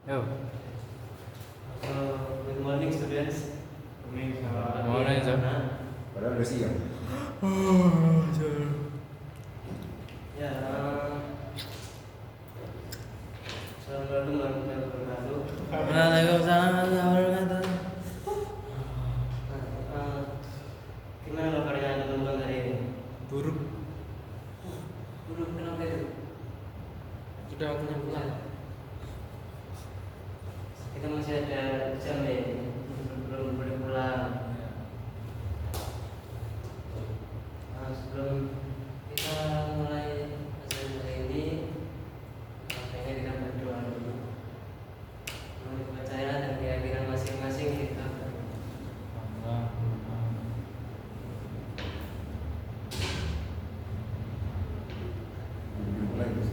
Yo, Good morning students. Good morning, sir. Padahal udah siang. Ya, Assalamualaikum warahmatullahi wabarakatuh. Waalaikumsalam warahmatullahi wabarakatuh. Gimana kabarnya teman-teman hari ini? Buruk. Buruk, kenapa itu? Sudah waktunya pulang. Kita masih ada jam nih, belum boleh pulang. Sebelum kita mulai pelajaran hari ini, kayaknya kita berdoa dulu. Menurut percaya dan keyakinan masing-masing kita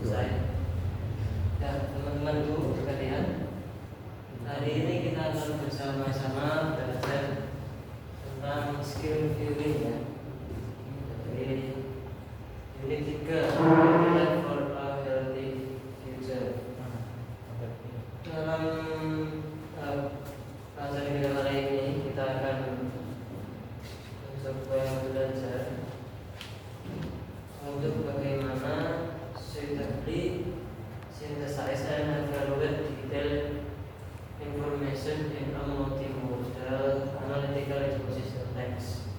saya. Ya, teman-temanku sekalian, hari ini kita akan bersama-sama belajar tentang skill viewing ya. Jadi unit 3 Plan for a Healthy Future. Dalam pelajaran kita kali ini kita akan mencoba belajar untuk bagaimana suitably synthesize and evaluate detailed information in a multimodal analytical exposition text.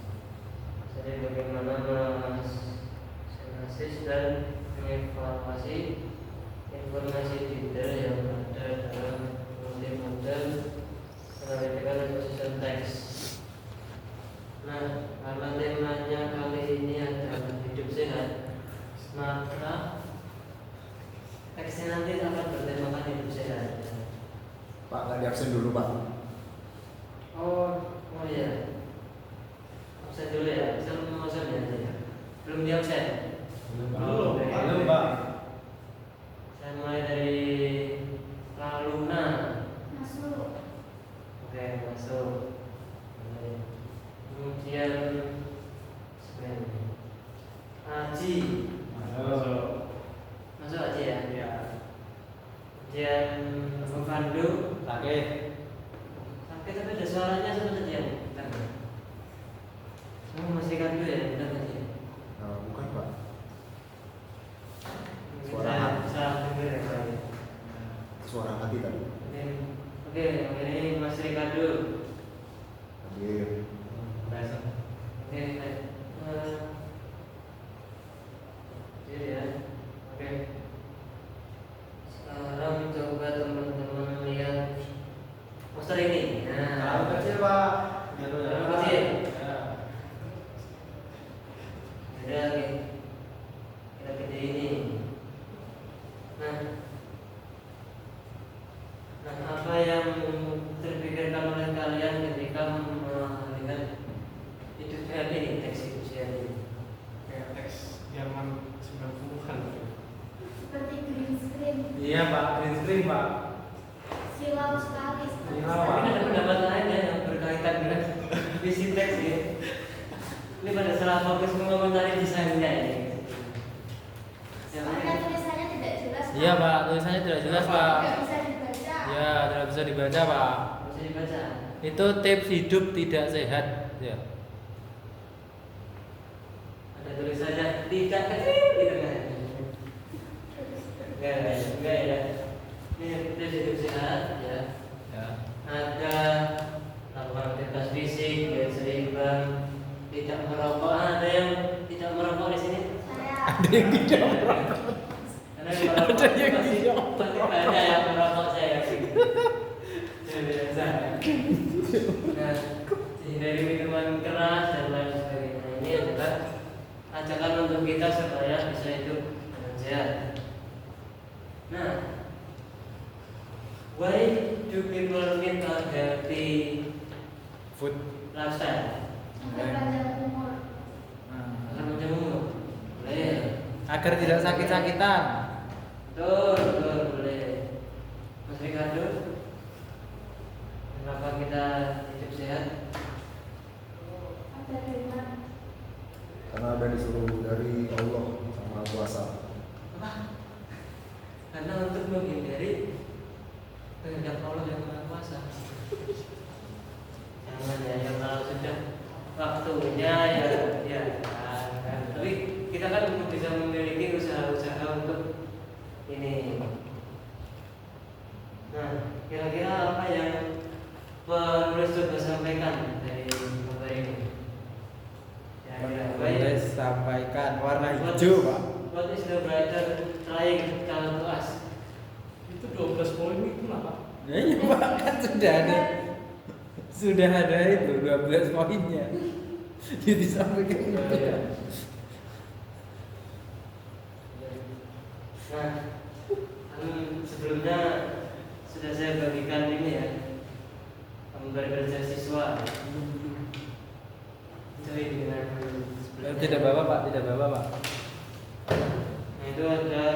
Jadi bagaimana mensintesis dan mengevaluasi informasi detail yang ada dalam multimodal analytical exposition text. Nah, karena temanya kali ini adalah hidup sehat, maka teksnya nanti akan bertemakan hidup sehat. Pak, nggak di absen dulu Pak. Oh iya. Absen dulu ya. Saya mau absen ya. Belum di absen. Belum Pak. Saya mulai dari Laluna. Masuk. Oke, masuk. Kemudian Aji. Masuk Aji ya. Kemudian Pandu. Sakit. Sakit tapi ada suaranya seperti yang kamu masih kandu ya, benar tadi. Bukan Pak. Saya salah dengar ya Pak. Suara hati tadi. Oke, ini Mas Ricardo. Hadir. Oke, jadi ya. Oke. Sekarang coba teman-teman lihat poster ini. Nah, kecil Pak. terlalu kecil. Ada kita gede ini. Nah, apa yang terpikirkan oleh kalian ketika melihat hidup sehat ini, teks hidup sehat ini? Kayak teks zaman 90-an. Seperti green screen. Iya Pak, green screen Pak. Silau sekali. Silau. Tapi ada pendapat lain ya yang berkaitan dengan visi teks ya. Ini pada salah fokus mengomentari desainnya ini. Soalnya tulisannya tidak jelas. Iya Pak, tulisannya tidak jelas Pak. Tidak bisa dibaca. Ya, tidak bisa dibaca Pak. Bisa dibaca. Itu tips hidup tidak sehat. Ya. Ada tulisannya tidak kecil di tengah. Enggak ya. Ini tips hidup sehat ya. Ya. Ada lakukan aktivitas fisik, gaya seimbang, tidak merokok. Ada yang tidak merokok di sini? Saya. Ada yang tidak merokok. Karena yang merokok Ada yang pasti tidak banyak yang merokok saya yakin. Biasa. Nah, hindari minuman keras dan lain sebagainya. Ini adalah ajakan untuk kita supaya bisa hidup dengan sehat. Nah, why do people need a healthy Food. lifestyle? Agar panjang umur. Akan panjang umur. Boleh. Agar tidak sakit-sakitan. Betul, boleh. Mas Ricardo, kenapa kita hidup sehat? Ada dari mana? Karena ada disuruh dari Allah sama Kuasa. Apa? Karena untuk menghindari kehendak waktunya ya, ya kan. Tapi kita kan bisa memiliki usaha-usaha untuk ini. Nah, kira-kira apa yang penulis coba sampaikan dari gambar ini? Boleh sampaikan warna hijau, Pak. What is the writer trying to tell to us? Itu 12 poin itu lah Pak. Ya, iya, Pak, kan sudah ada itu 12 poinnya. Jadi sampaikan itu. Nah, sebelumnya sudah saya bagikan ini ya, gambar kerja siswa. Coba dengan Tidak bawa, Pak, tidak bawa, Pak. Nah, itu ada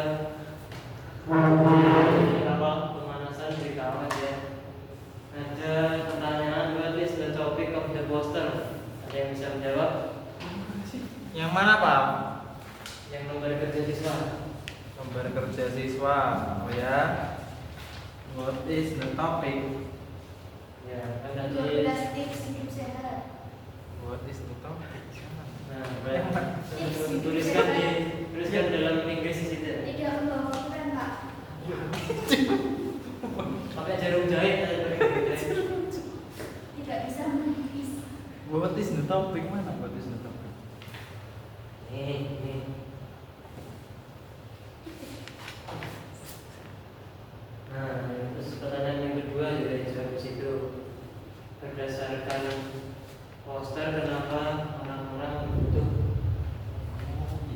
apa pemanasan di kamar ya. Ada pertanyaan, what is the topic of the poster? Ada yang bisa menjawab? Yang mana, Pak? Yang nomor kerja siswa. Gambar kerja siswa. Oh ya. What is the topic? Ya, kan tadi. 12 tips hidup sehat. What is the topic? Nah, tuliskan dalam Inggris di situ. Tidak membawa pulpen, Pak. Pakai jarum jahit aja pakai jarum jahit. Tidak bisa menipis. What is the topic? Mana what is the topic? Nih. Nah, terus pertanyaan yang kedua juga dijawab di situ. Berdasarkan poster, kenapa orang-orang butuh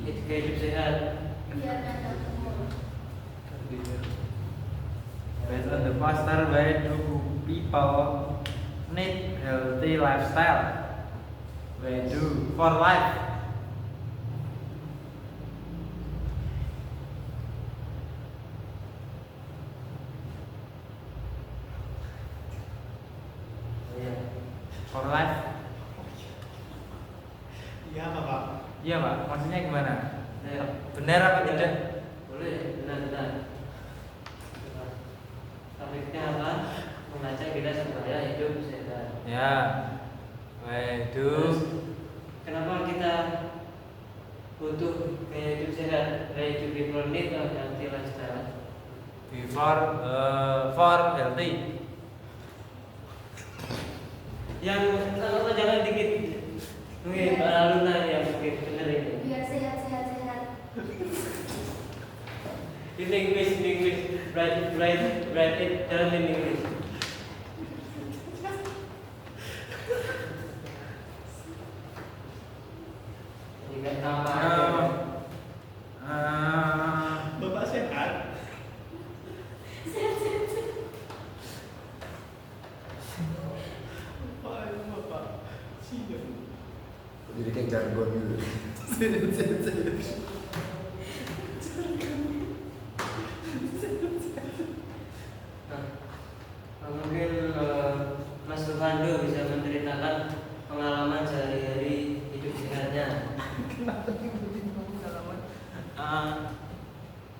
hidup sehat? Biar ada umur. Based on the poster, why do people need healthy lifestyle? Why do for life? Ya. For life? Iya apa Pak? Iya, Pak. Maksudnya gimana? Ya. Benar apa tidak? Boleh, benar. Topiknya apa? Mengajak kita supaya hidup sehat. Ya. Why do Terus, kenapa kita butuh gaya hidup sehat? Gaya hidup people need a healthy lifestyle. before for healthy? Yang apa jangan dikit. Mungkin Pak Aluna yang mungkin benar ini. Biar sehat. In English, write it down in English. Jika nama Bapak sehat? Bapak itu Bapak siap. Jadi kayak jargon gitu. mungkin Mas Rufando bisa menceritakan pengalaman sehari-hari hidup sehatnya.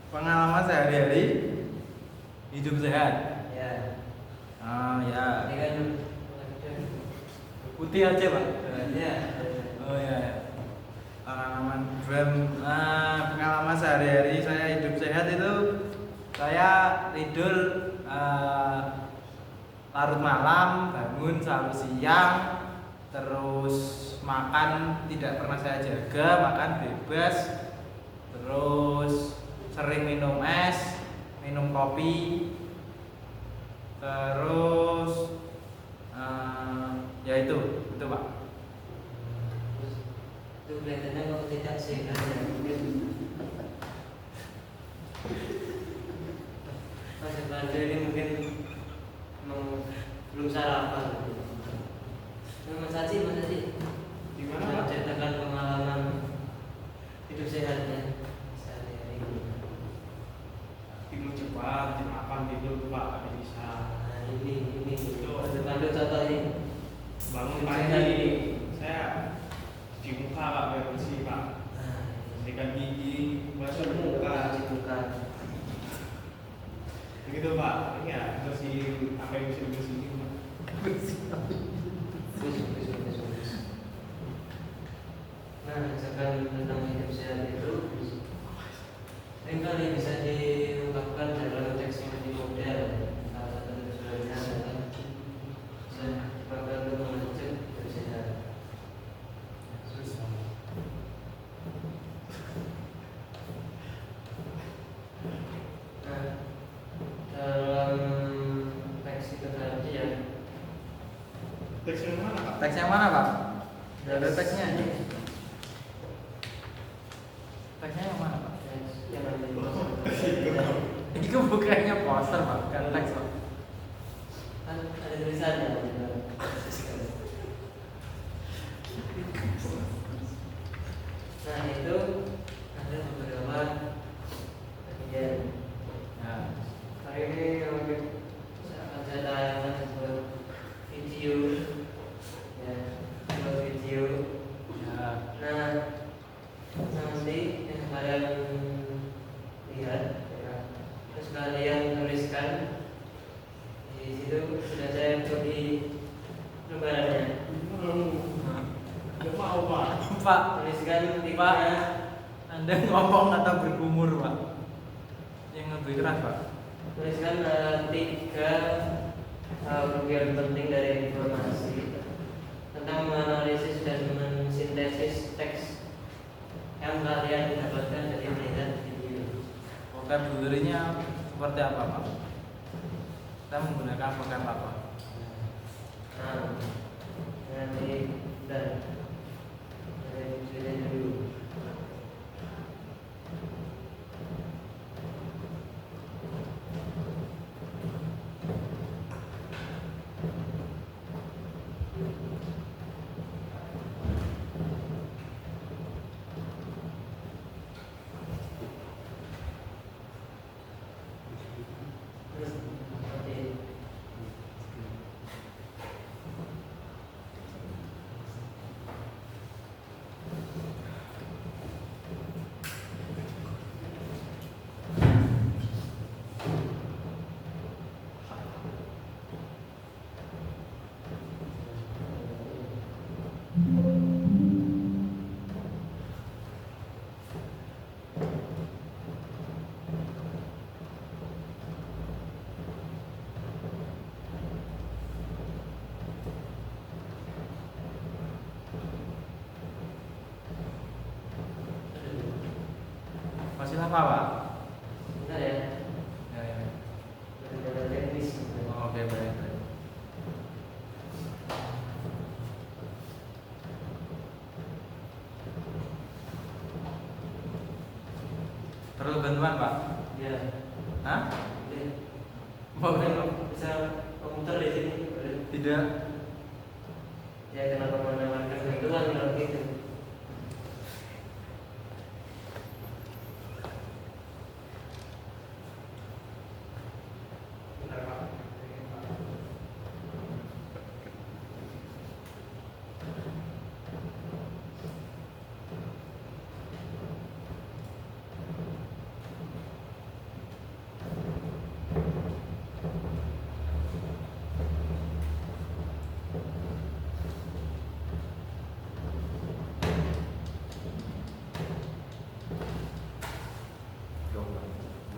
Pengalaman sehari-hari hidup sehat. Ya, Ya. ini kan Putih aja, Pak. ya. Oh ya. Pengalaman sehari-hari saya hidup sehat itu saya tidur larut malam, bangun selalu siang, terus makan tidak pernah saya jaga, makan bebas, terus sering minum es, minum kopi, terus ya itu Pak. Itu kelihatannya kok tidak sehat ya mungkin. Mas Rufando ini mungkin belum sarapan. Mas Haji, Gimana Pak? menceritakan pengalaman hidup sehatnya sehari-hari. Tidur cepat, jam 8 tidur Pak, tapi bisa. Nah, ini Mas Rufando contohnya. Bangun Hidup pagi, sehat ini. saya cuci muka Pak, biar bersih Pak. Nah, Bersihkan gigi, basuh muka. cuci muka. Begitu Pak, ini ya bersih apa yang bisa dibersihin Pak. Bagus. Teks yang mana Pak? Teks yang mana Pak? Nggak ada teksnya. Teksnya yang mana Pak? yang ada di Ini kan bukannya poster Pak, bukan teks Pak. kan ada tulisannya. Nah itu ada beberapa bagian. Nah, Hari ini akan saya tayangkan sebuah video, ya, sebuah video. ya. Nah nanti yang kalian lihat, ya, terus kalian tuliskan di situ sudah saya beri lembarannya. Nggak mau Pak. Pak, Tuliskan Pak, tipenya. Anda ngomong atau bergumur Pak? Yang lebih keras Pak. Tuliskan 3 bagian penting dari informasi tentang menganalisis dan mensintesis teks yang kalian dapatkan dari melihat video. Vocabulary-nya seperti apa Pak? Kita menggunakan vocab apa? Nah, nanti dan dari dulu. Seperti Masih lama Pak? bentar ya, Ya, ya. ada teknis. Oh, oke, baik, baik. Perlu bantuan Pak? Ya, Hah? boleh. Mau Bisa komputer di sini. Boleh. tidak? Ya kenapa menawarkan bantuan kalau gitu? Bentar Pak.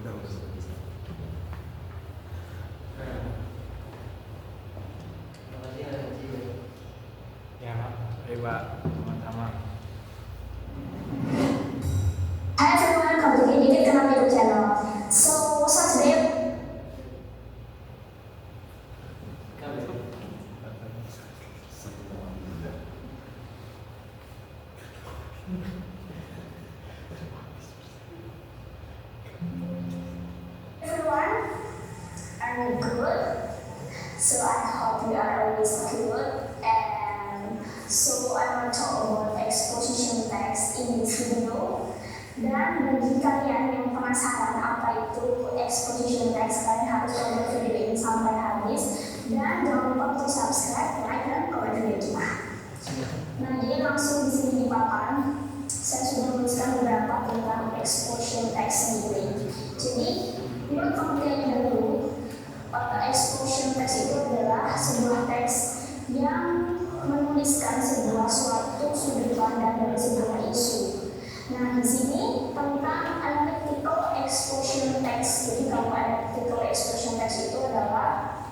Udah bisa. Terima kasih Mas Haji. Ya Pak. Baik Pak, sama-sama. Hi everyone, welcome to Didit Kenal YouTube channel. So today everyone, are you good? So I hope you are always good. And so I want to talk about exposition text in this video. Dan bagi kalian yang penasaran apa itu exposition text, kalian harus tonton video ini sampai habis. Dan jangan lupa untuk subscribe, like, dan komen video kita. Nah, jadi langsung di sini di papan, saya sudah menuliskan beberapa tentang exposition text sendiri. Jadi, menurut pengertiannya dulu, exposition text itu adalah sebuah teks yang menuliskan sebuah suatu sudut pandang dari sebuah isu. Nah, di sini tentang analytical exposition text. Jadi, kalau analytical exposition text itu adalah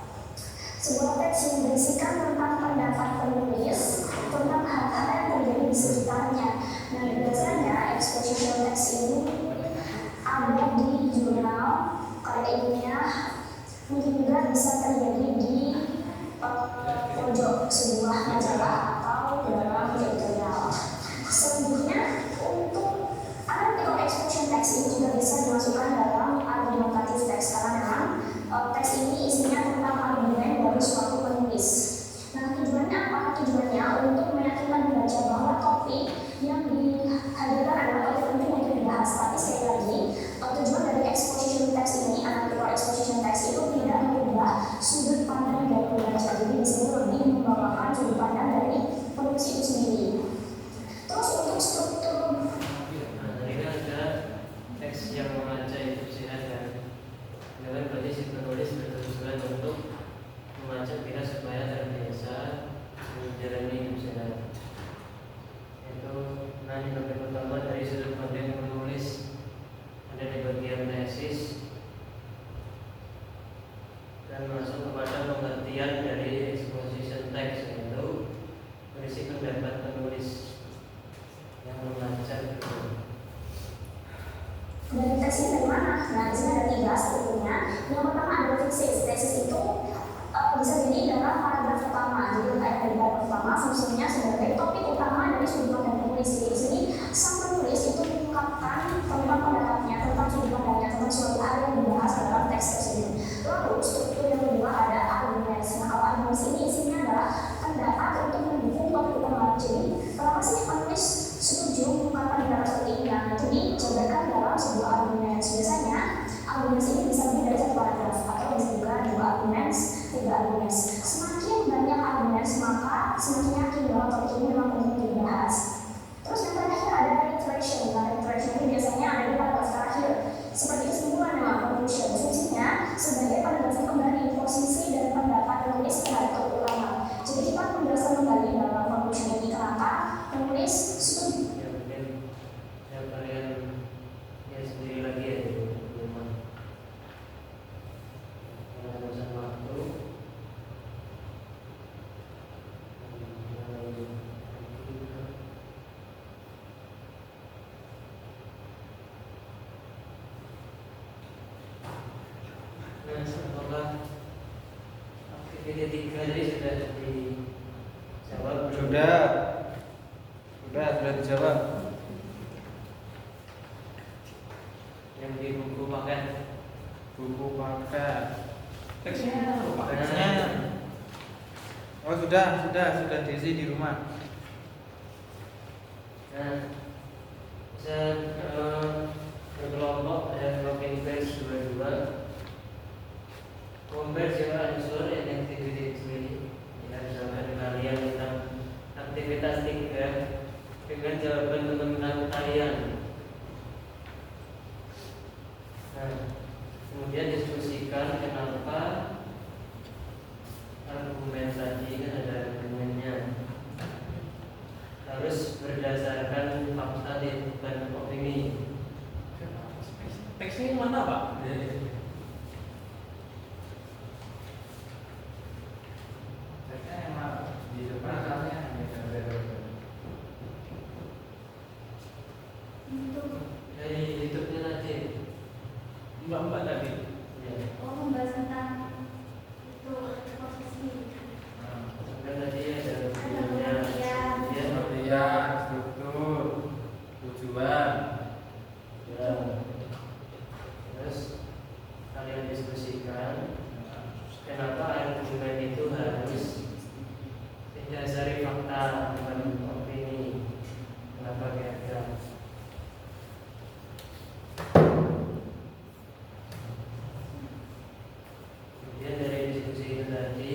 sebuah teks yang berisikan tentang pendapat penulis tentang hal-hal yang terjadi di sekitarnya. Nah, biasanya exposition text ini ada di jurnal, karya ilmiah, mungkin juga bisa terjadi di pojok sebuah majalah atau dalam editorial. Selanjutnya, untuk artikel exposition text ini juga bisa dimasukkan dalam argumentative text karena memang teks ini isinya tentang argumen dari suatu penulis. Nah, tujuannya apa? Tujuannya untuk meyakinkan pembaca bahwa topik yang dihadirkan adalah topik penting untuk dibahas. Tapi sekali lagi, tujuan dari exposition text ini, artikel exposition text itu tidak mengubah sudut pandang dari pembaca. Jadi di sini lebih membawakan sudut pandang dari penulis itu sendiri. Terus untuk struktur, Nah, tadi kan ada teks yang membaca itu sehat dan dengan berarti si penulis bertujuan untuk mengajak kita supaya terbiasa menjalani hidup sehat. Itu nanti bagian pertama dari sudut pandang penulis ada di bagian tesis dan masuk kepada pengertian dari exposition text, yaitu berisi pendapat penulis yang membaca itu. dari teks ini dari mana? Nah, di sini ada 3 strukturnya. Yang pertama ada tesis. Tesis itu bisa jadi dalam paragraf pertama. Jadi ayat dari paragraf pertama fungsinya sebagai topik utama dari sudut pandang penulis. Jadi di sini sang penulis itu mengungkapkan tentang pendapatnya, tentang sudut pandangnya, tentang suatu hal yang dibahas dalam teks tersebut. Lalu struktur yang kedua ada arguments. Nah, kalau arguments ini isinya adalah pendapat untuk mendukung topik utama. Jadi kenapa sih penulis setuju mengungkapkan pendapat seperti ini? Nah, itu dijabarkan dalam sebuah arguments. Biasanya arguments ini bisa lebih dari 1 paragraf atau bisa juga 2 arguments, 3 arguments. Semakin banyak arguments, maka semakin yakin bahwa topik ini memang penting dibahas. Terus yang terakhir ada reiteration. Nah, reiteration ini biasanya ada di paragraf terakhir. Seperti kesimpulan memang conclusion. Fungsinya sebagai penegasan kembali posisi dan pendapat penulis terhadap topik utama. Jadi kita menjelaskan kembali dalam conclusion ini kenapa penulis setuju. Ya mungkin yang kalian ya sendiri lagi ya di rumah. Karena bosan waktu. Nah, semoga aktivitas 3 tadi sudah dijawab belum? Sudah dijawab. Yang di buku paket. Buku paket. Teksnya lupa. Teksnya. Oh sudah diisi di rumah. Nah, bisa berkelompok dan coping paste 22. Compare jumlah unsur dan activity sendiri. Ya, misalkan kalian tentang aktivitas 3 dengan jawaban teman-teman kalian. Nah, kemudian diskusikan kenapa argumen tadi kan ada argumennya. Harus berdasarkan fakta bukan opini. Teksnya yang mana, Pak? Teksnya emang di depan soalnya Dari YouTube-nya tadi. Mbak tadi. Ya. membahas tentang itu posisi. Kan tadi ada Ada pengertian. pengertian, struktur, tujuan. Ya. Terus kalian diskusikan kenapa argumen itu harus didasari fakta bukan opini. Kenapa kira-kira? Kemudian dari diskusi itu tadi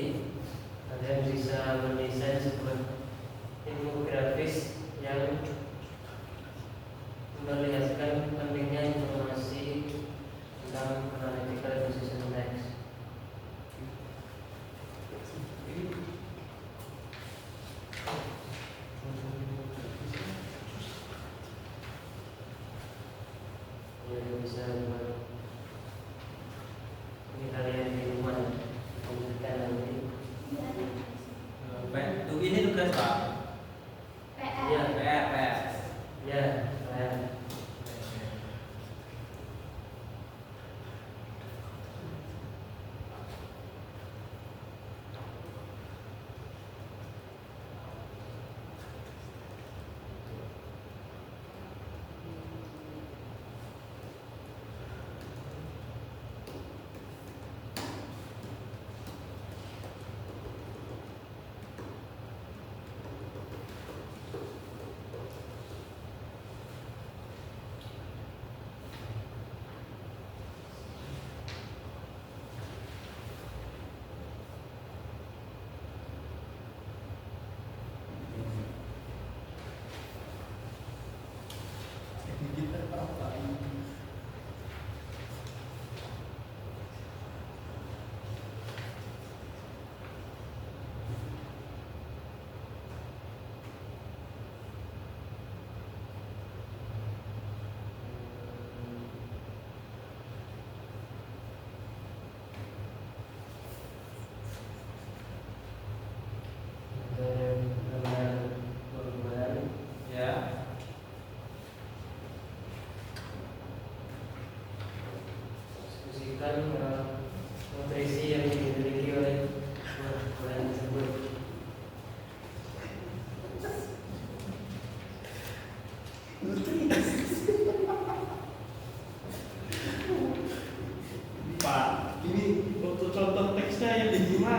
kalian bisa mendesain sebuah infografis yang memperlihatkan pentingnya informasi tentang analytical position text. Ya, bisa buat ini kalian di rumah lanjutkan nanti. Tuh ini tugas Pak. Ya, PR. ya, saya.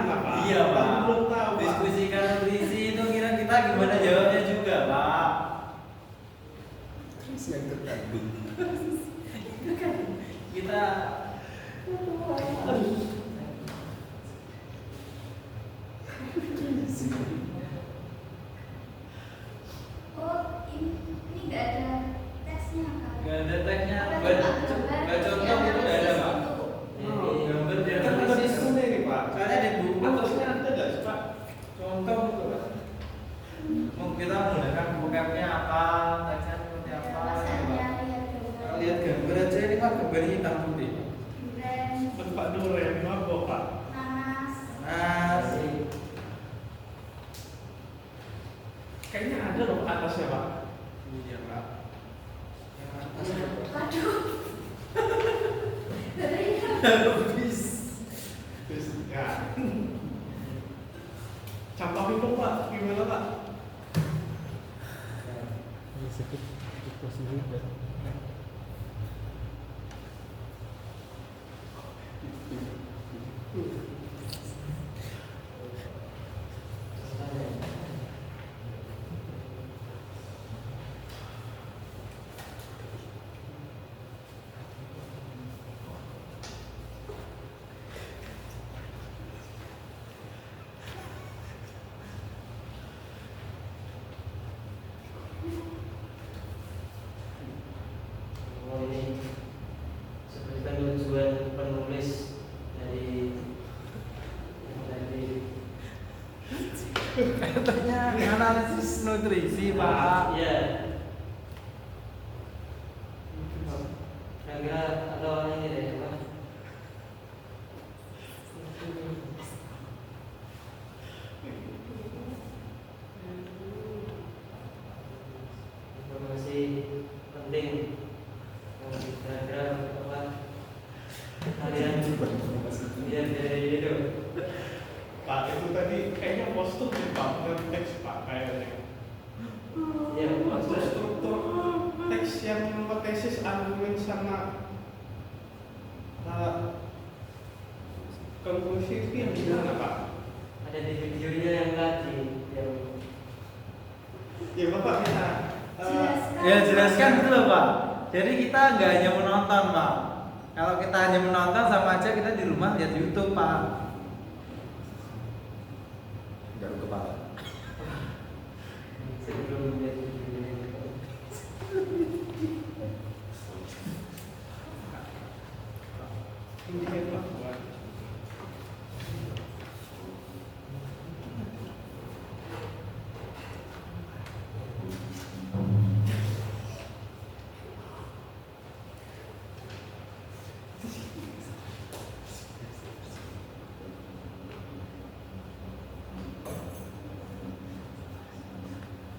lah Pak. Iya Pak. Kan belum tahu Pak. Diskusikan nutrisi itu kira kita gimana jawabnya juga Pak. Terus yang terkandung. Kita Oh, ini nggak ada tesnya kan? nggak ada tagnya, Apa nggak cuma gambar nggak contoh yang itu nggak ada Pak. itu? Gambar dia Kan ada di sini Pak. Karena di buku Atasnya ada nggak sih Pak? contoh itu Pak. Mau kita menggunakan vocabnya apa, tagnya seperti Ya, apa. masa gitu, Pak. ada lihat gambar? Lihat gambar aja ini Pak, gambarnya hitam putih. Brand Pak Duren, mabok Pak. nanas. Nah, Kayaknya ada loh atasnya Pak. iya Pak. Yang atas Waduh. Dari habis. Terus ya. Contohin dong Pak, gimana Pak? Oh ini sebutkan tujuan penulis dari Katanya analisis nutrisi Pak. Iya. Kira-kira atau ini deh apa? Informasi penting yang kira-kira apa? Kalian lihat dari itu. Pak itu tadi kayaknya postur di Pak, bukan teks Pak kayaknya. Ya, Untuk maksud struktur teks yang tesis argumen sama konklusi itu yang gimana Pak? ada di videonya yang tadi yang Ya Bapak bisa Ya jelaskan dulu loh Pak. Jadi kita nggak hanya menonton Pak. Kalau kita hanya menonton sama aja kita di rumah lihat YouTube Pak. Garuk kepala. sebelum lihat videonya. intinya bahwa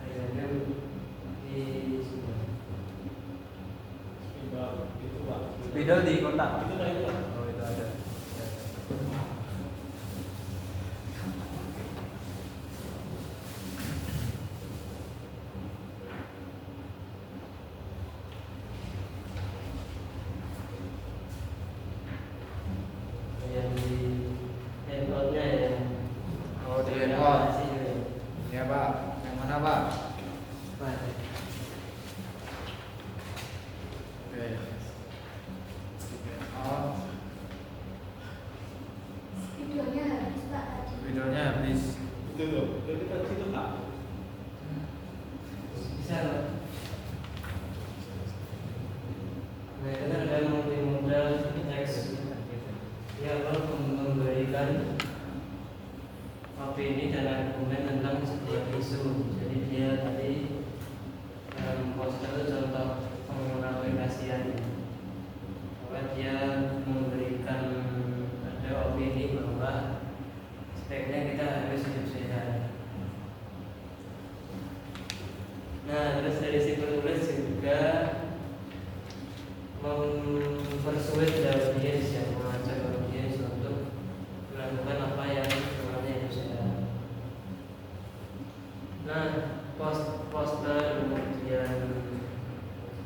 Akhirnya di sebuah itu Pak. Video di kotak. Itu tadi Pak. Oh itu ada. yang di handphonenya ya. Oh di handphone. Masih juga. Ya Pak. Yang mana Pak? Pak. Oke. Oh Videonya habis Pak tadi. videonya habis. Itu loh. Jadi kita di situ Pak. Bisa loh. Nah itu kan ada multimodal teks. Ya kalau memberikan opini dan argumen tentang sebuah isu. Jadi dia tadi poster itu contoh pengaplikasian. Bahwa dia memberikan ada opini bahwa sebaiknya kita harus hidup sehat. Nah, terus dari si penulis juga mempersulit audiens yang mengajak audiens untuk melakukan apa yang namanya hidup sehat. Nah, poster kemudian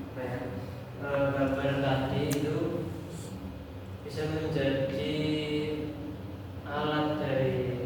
apa ya, gambar tadi itu bisa menjadi alat dari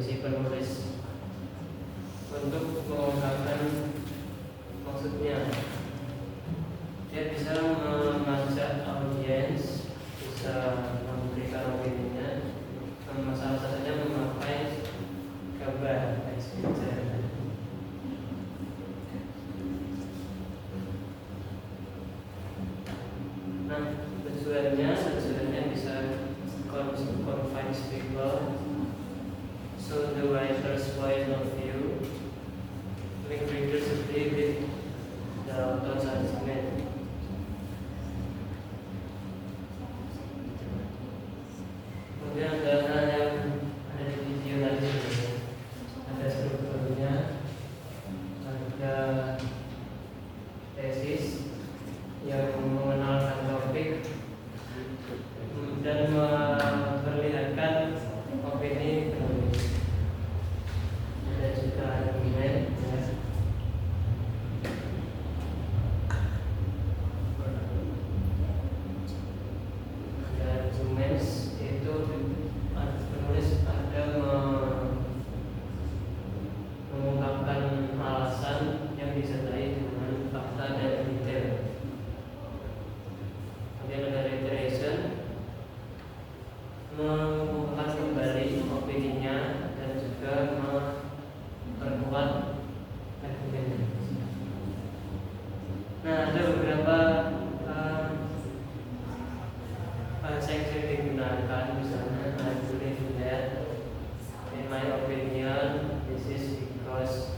my opinion, this is because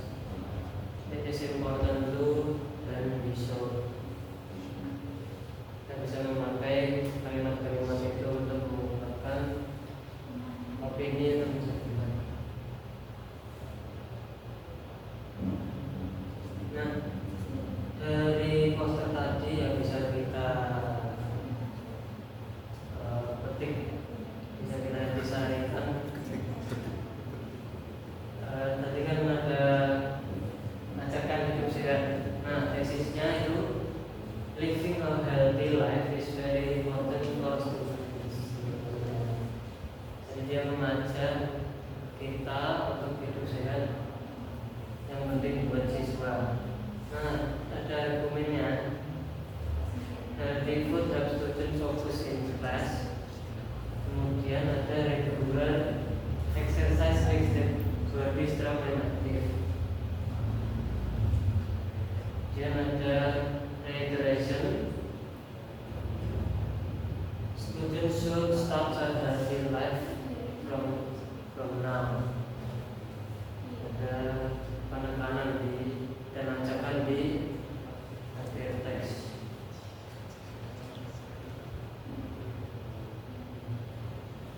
it is important to dan bisa kita bisa memakai kalimat-kalimat itu untuk mengungkapkan opini atau kesaksian. Nah, dari poster tadi yang bisa kita petik, bisa kita disarikan. Tadi kan ada ajakan hidup sehat. Nah, tesisnya itu living a healthy life is very important for students. Jadi dia mengajak kita untuk hidup sehat, yang penting buat siswa. Nah, ada argumennya. Healthy food helps students focus in class. Kemudian ada regular exercise makes the body strong and active. Kemudian ada reiteration. Students should start a healthy life from now. Ada penekanan di dan ajakan di akhir teks.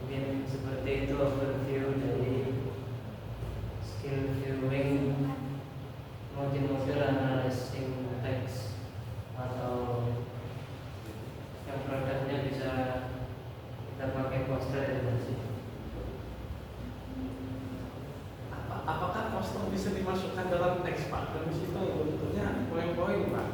Mungkin seperti itu overview dari skill viewing, model analyzing text, atau yang produknya bisa kita pakai poster ya sih. Apakah poster bisa dimasukkan dalam teks Pak? Dan di situ bentuknya poin-poin Pak.